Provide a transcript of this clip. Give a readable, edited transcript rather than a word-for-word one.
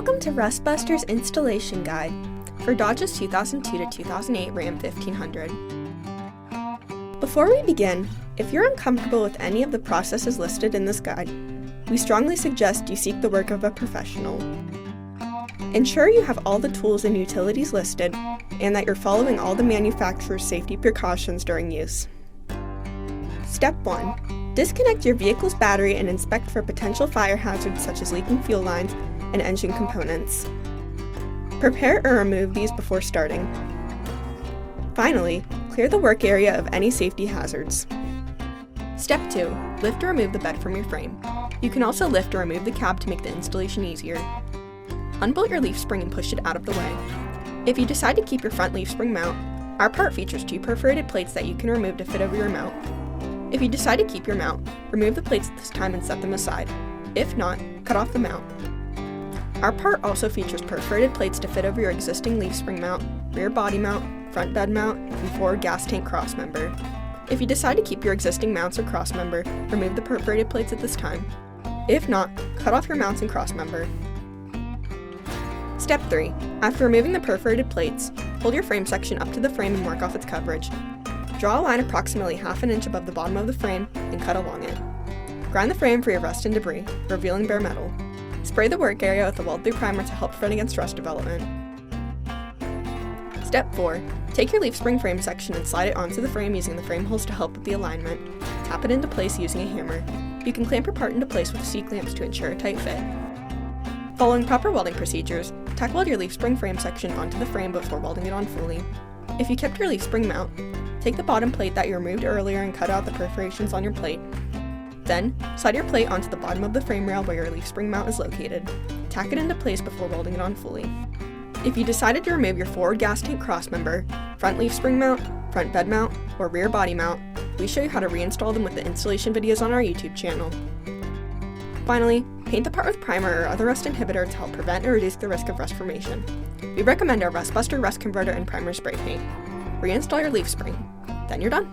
Welcome to Rustbuster's installation guide for Dodge's 2002 to 2008 Ram 1500. Before we begin, if you're uncomfortable with any of the processes listed in this guide, we strongly suggest you seek the work of a professional. Ensure you have all the tools and utilities listed and that you're following all the manufacturer's safety precautions during use. Step 1. Disconnect your vehicle's battery and inspect for potential fire hazards such as leaking fuel lines and engine components. Prepare or remove these before starting. Finally, clear the work area of any safety hazards. Step 2. Lift or remove the bed from your frame. You can also lift or remove the cab to make the installation easier. Unbolt your leaf spring and push it out of the way. If you decide to keep your front leaf spring mount, our part features 2 perforated plates that you can remove to fit over your mount. If you decide to keep your mount, remove the plates at this time and set them aside. If not, cut off the mount. Our part also features perforated plates to fit over your existing leaf spring mount, rear body mount, front bed mount, and forward gas tank cross member. If you decide to keep your existing mounts or cross member, remove the perforated plates at this time. If not, cut off your mounts and cross member. Step 3. After removing the perforated plates, hold your frame section up to the frame and mark off its coverage. Draw a line approximately ½ an inch above the bottom of the frame and cut along it. Grind the frame for your rust and debris, revealing bare metal. Spray the work area with a weld-through primer to help prevent against rust development. Step 4. Take your leaf spring frame section and slide it onto the frame using the frame holes to help with the alignment. Tap it into place using a hammer. You can clamp your part into place with C-clamps to ensure a tight fit. Following proper welding procedures, tack weld your leaf spring frame section onto the frame before welding it on fully. If you kept your leaf spring mount, take the bottom plate that you removed earlier and cut out the perforations on your plate. Then, slide your plate onto the bottom of the frame rail where your leaf spring mount is located. Tack it into place before welding it on fully. If you decided to remove your forward gas tank cross member, front leaf spring mount, front bed mount, or rear body mount, we show you how to reinstall them with the installation videos on our YouTube channel. Finally, paint the part with primer or other rust inhibitor to help prevent or reduce the risk of rust formation. We recommend our Rustbuster Rust Converter and Primer Spray Paint. Reinstall your leaf spring. Then you're done.